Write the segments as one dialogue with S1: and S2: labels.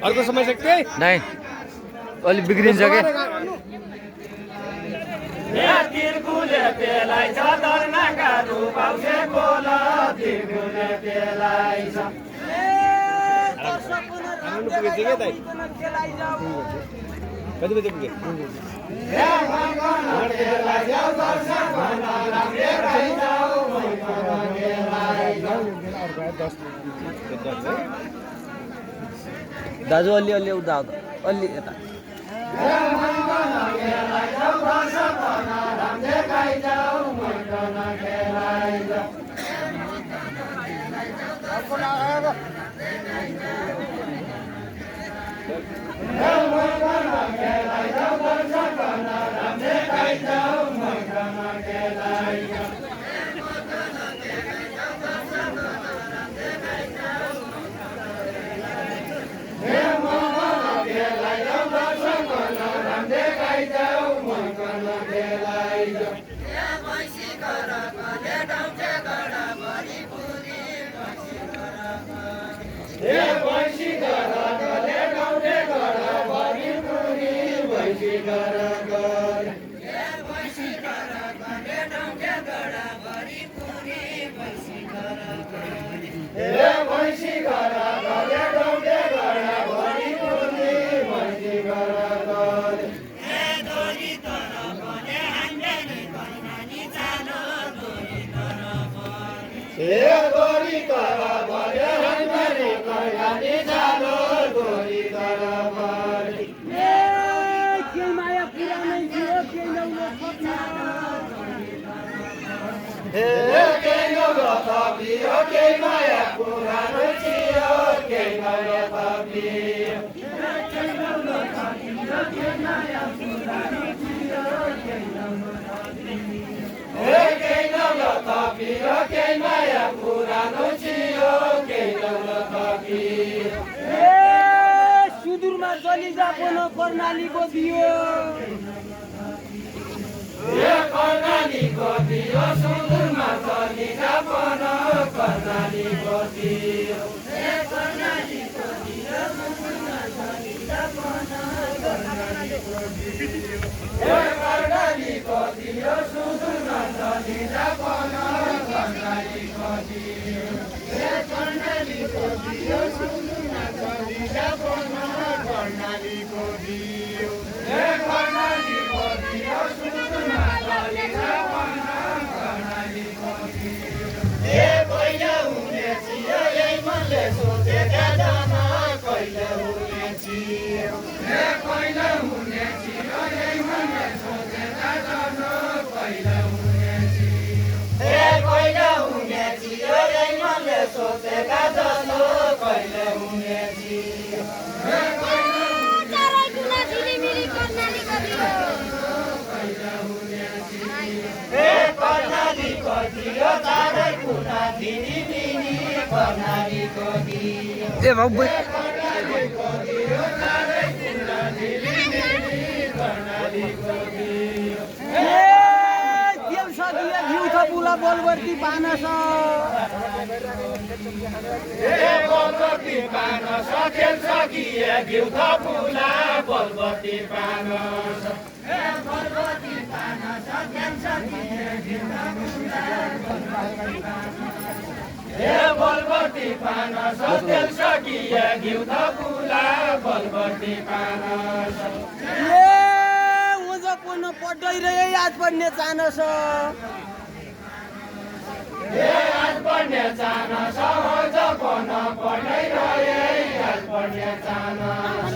S1: अर्को समय सक्थे
S2: नहीं अलि बिग्रिन्छ के
S1: कति बजे पुगे
S2: दाजु अलि अलि उता अलि यता सुदूरमा चली जापन कर्णालीको दियो कर्णालीको दियो सुदूरमा चली जापन कर्णालीको दियो कर्णालीको दियो सुदूरमा चली जापन कर्णालीको दियो कर्णालीको दियो सुदूरमा चली जापन कर्णालीको दियो कर्णालीको दियो सुदूरमा चली जापन कर्णालीको दियो कर्णालीको दियो सुदूरमा चली जापन कर्णालीको दियो कहिले हुने थियो यही मनले सोचेका जान कहिले हुने थियो कहिले हुने थियो यही मनले सोचेका जान कहिले हुने थियो कहिले हुने थियो यही मनले सोचेका जान कहिले हुने थियो कर्णालीको दियो चारै कुना झिलिमिली कर्णालीको दियो ए बाबु कर्णालीको दियो चारै कुना झिलिमिली कर्णालीको दियो देव सदिया घिउ थपुला बलवर्ती पानस बलवर्ती पानस खेल सकिए घिउ थपुला बलवर्ती पानस बलवर्ती पानस खेल सकिए घिउ थपुला बलवर्ती पानस खेल सकिए घिउ थपुला बलवर्ती पानस उजपन पढ्दै याद पर्ने चानस याद पर्ने चानस उजपन पढ्दै रहे याद पर्ने चानस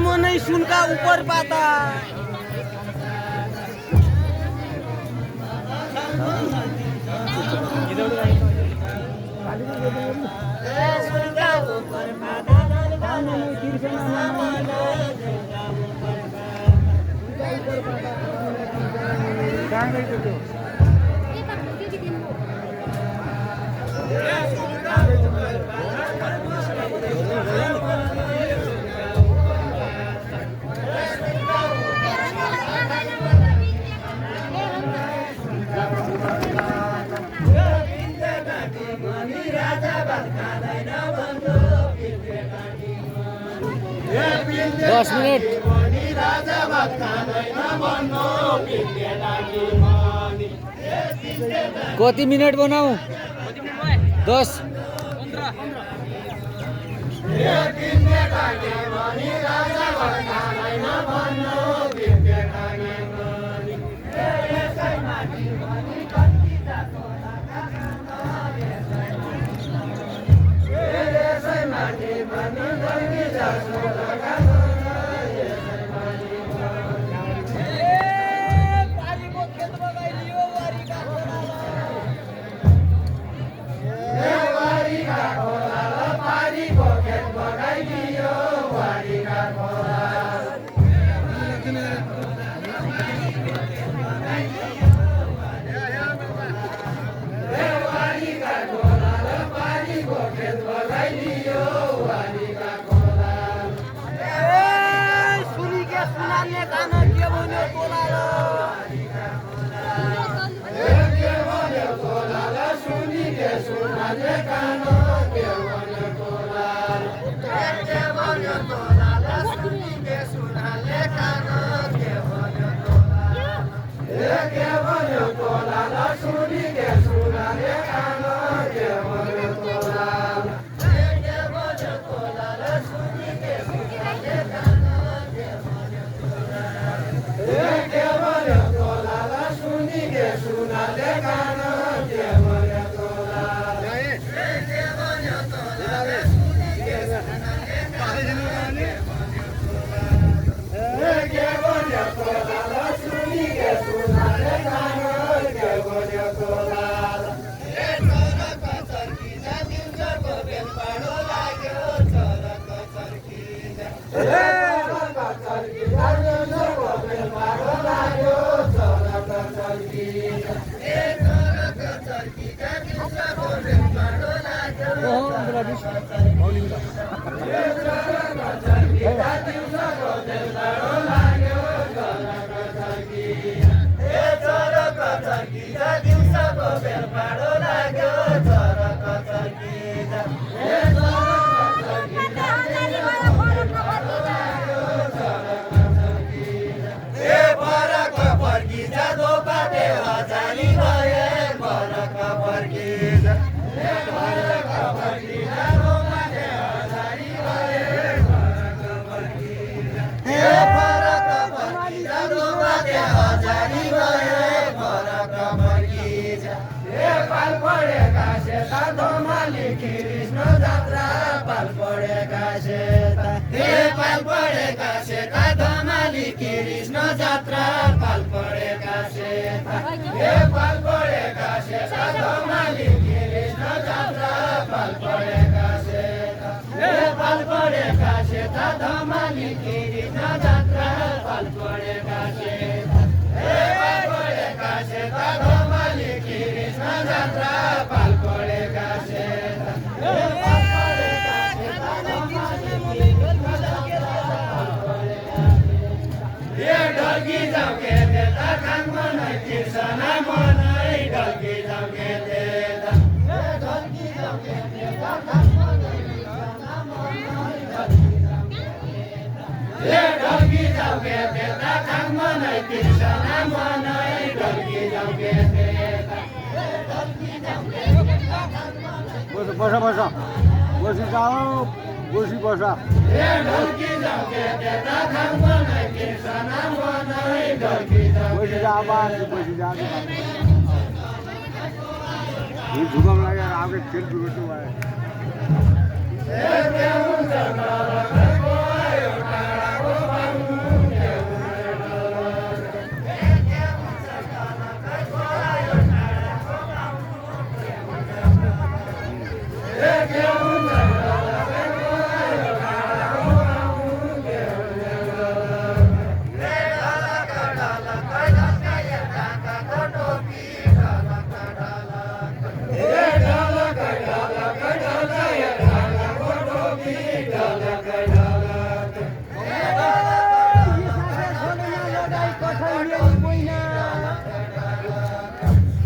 S2: मनै सुनका ऊपर पाता दस मिनट कति मिनट बनाऊ 10
S1: दिउँसोको बेल पाडो लाग्यो चरक चर्की पाल परेका सेता हे पाल परेका सेता धमाली कृष्ण जात्रा पाल परेका सेता हे पाल परेका सेता धमाली कृष्ण जात्रा पाल परेका सेता हे पाल परेका सेता धमाली कृष्ण जात्रा पाल परेका सेता हे पाल परेका सेता धमाली कृष्ण जात्रा पाल परेका सेता हे पाल परेका सेता धमाली कृष्ण जात्रा पाल परेका हे ढल्की जाउके देता खान मनै कृष्ण मनै ढल्की जाउके देता हे ढल्की जाउके देता खान मनै कृष्ण मनै हे ढल्की जाउके देता खान मनै कृष्ण मनै ढल्की जाउके देता हे ढल्की जाउके देता खान मनै
S3: बसा बसा बसी जाऊ बसी बसा
S1: हे ढल्की जाउके देता खान मनै कृष्ण मनै ढल्की
S3: बसी
S1: जाउके
S3: जा बाहर बसी जा ये झुकम लगे आपके खेल शुरू तो है
S1: हे केहु जंगलको आयो टाढाको बाबु केहु हे केहु जंगलको आयो टाढाको बाबु केहु हे ढलक ढलक ढल्कायो ढाकाको टोपी ढलक ढलक हे ढलक ढलक ढल्कायो ढाकाको टोपी ढलक ढलक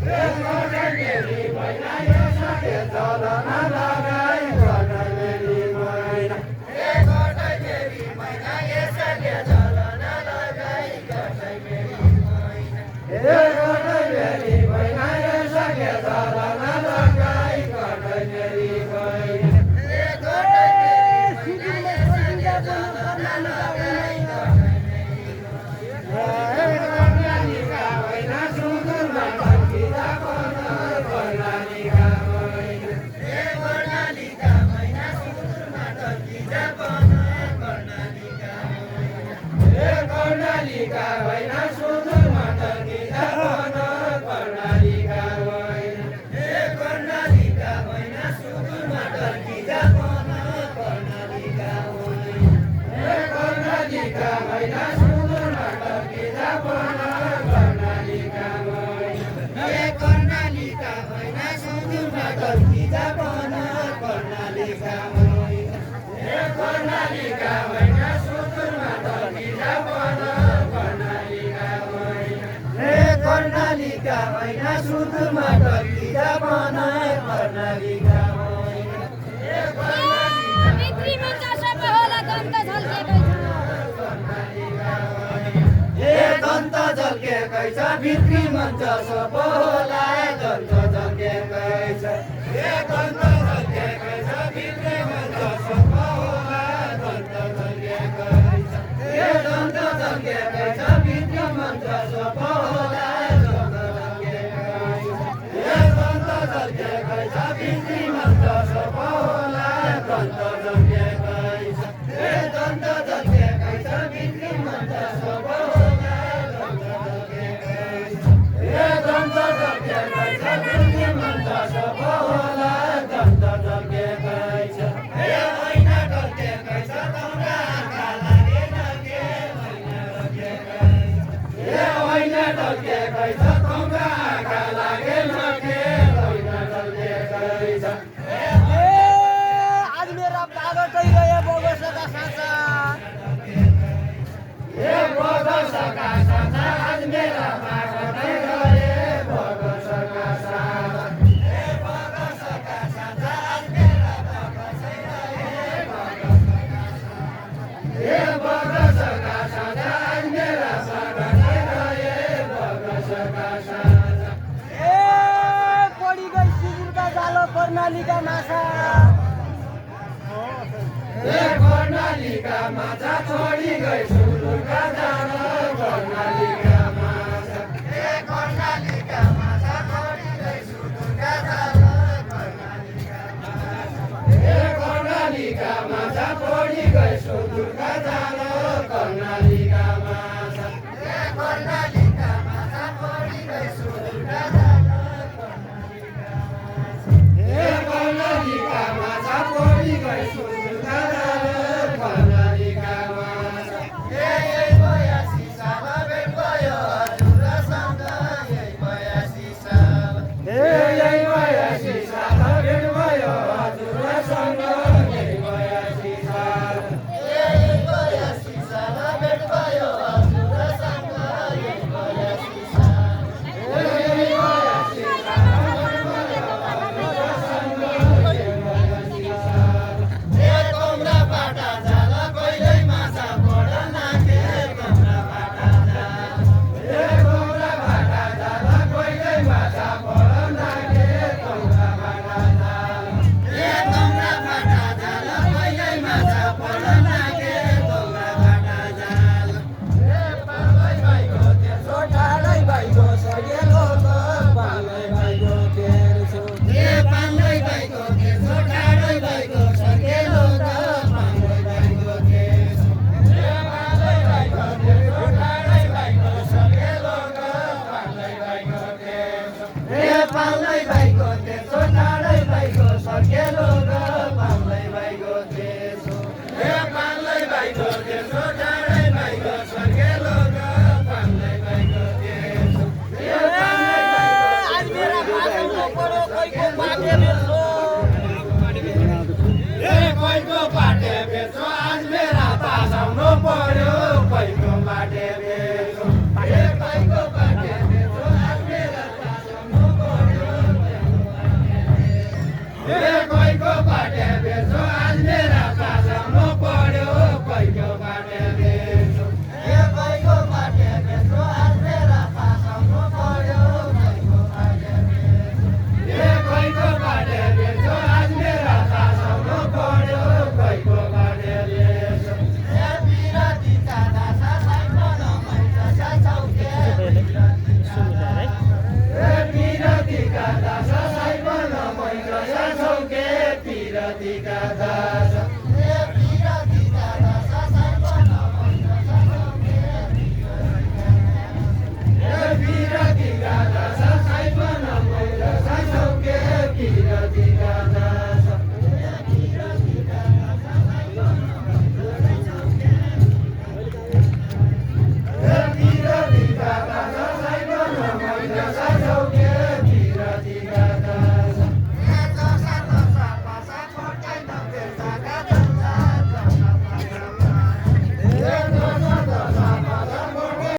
S1: हे कर्णेली मैना यसके चलन लगाई कर्णेली मैना हे कर्णेली मैना यसके चलन लगाई कर्णेली मैना हे कर्णेली मैना यसके चलन लगाई कर्णेली मैना हे कर्णेली मैना यसके चलन लगाई हे कर्णालीका मैना सुन्दरमा ढल्किँदा कर्णालीका मैना हे कर्णालीका मैना सुन्दरमा ढल्किँदा कर्णालीका मैना हे कर्णालीका मैना सुन्दरमा ढल्किँदा कर्णालीका मैना हे कर्णालीका मैना सुन्दरमा ढल्किँदा कर्णालीका मैना हे कर्णालीका मैना सुन्दरमा ढल्किँदा कर्णालीका मैना हे कर्णालीका मैना सुन्दरमा ढल्किँदा कर्णालीका मैना हे कर्णालीका मैना सुन्दरमा ढल्किँदा कर्णालीका मैना हे कर्णालीका मैना सुन्दरमा ढल्किँदा कर्णालीका मैना हे
S4: भित्री मञ्च सबै होला दन्त झल्केकै
S1: हे दन्त झल्केकै छ भित्री मञ्च सब होला दन्त झल्केकै छ हे दन्त झल्केकै छ भित्री मञ्च सब होला दन्त झल्केकै छ हे दन्त झल्केकै छ भित्री मञ्च सब होला दन्त झल्केकै छ हे दन्त झल्केकै छ भित्री मञ्च सब होला दन्त झल्केकै छ हे दन्त झल्केकै छ भित्री मञ्च सब होला दन्त झल्केकै छ हे दन्त झल्केकै छ भित्री मञ्च सब होला दन्त झल्केकै छ हे मैना ढल्केकै छ तम्रा आँखा लागेन के मैना ढल्केकै छ हे मैना ढल्केकै छ तम्रा आँखा लागेन के मैना ढल्केकै छ
S2: आज मेरा बागटै गयो बगसका सासा
S1: हे बगसका सासा आज मेरा बागटै गए बगसका सासा हे बगसका सासा आज मेरा बागटै गए बगसका सासा हे बगसका सासा आज मेरा बागटै गए बगसका सासा
S2: ए पडी गई सिजुरका जालो कर्णालीका माछा
S1: हे कर्णालीका माछा छोडी गई सुरुका जान कर्णालीका माछा हे कर्णालीका माछा छोडी गई सुरुका जान कर्णालीका माछा हे कर्णाली कर्णालीका माछा पढी गए सुदूरका जाल कर्णालीका माछा कर्णालीका माछा पढी गए सुदूरका जाल कर्णालीका माछा पढी गए सुदूरका जाल कर्णालीका माछा यही बयासी साल भेट भयो हजुरसँग यही बयासी साल यही बयासी साल भेट भयो हजुरसँग यही बयासी साल यही बयासी साल भेट भयो हजुरसँग यही बयासी साल यही बयासी साल भेट भयो हजुरसँग यही बयासी साल ए कमरा बाटा जाल कहिल्यै माछा पढ नाके कमरा बाटा जाल ए कमरा बाटा जाल कहिल्यै माछा पढ नाके कमरा बाटा जाल ए कमरा बाटा जाल कहिल्यै माछा पढ नाके कमरा बाटा जाल ए पालै भाइको तेर्सो ठाडै भाइको सगेलो त पालै भाइको तेर्सो ए पालै भाइको तेर्सो ठाडै भाइको सगेलो त पालै भाइको तेर्सो ए पालै भाइको तेर्सो ठाडै भाइको सगेलो त पालै भाइको तेर्सो ए पालै भाइको तेर्सो ठाडै भाइको सगेलो त पालै भाइको तेर्सो ए पालै भाइको तेर्सो ठाडै भाइको सगेलो त पालै भाइको तेर्सो ए
S2: आज मेरा पासौँ पढो कोहीको बाटे बेच्यो
S1: ए कोहीको बाटे बेच्यो आज मेरा पासाउनु पर्यो कोहीको बाटे बेच्यो ए कोहीको बाटे बेच्यो आज मेरा पासाउनु पर्यो ए कोहीको बाटे बेच्यो आज मेरा पासाउनु पर्यो कोहीको बाटे बेच्यो ए कोहीको बाटे बेच्यो आज मेरा पासाउनु पर्यो कोहीको बाटे बेच्यो ए कोहीको बाटे बेच्यो आज मेरा पासाउनु पर्यो कोहीको बाटे बेच्यो ए बिरातीका दासा साइमन मैचा साछौके ए बिरातीका दासा साइमन मैचा साछौके बिरातीका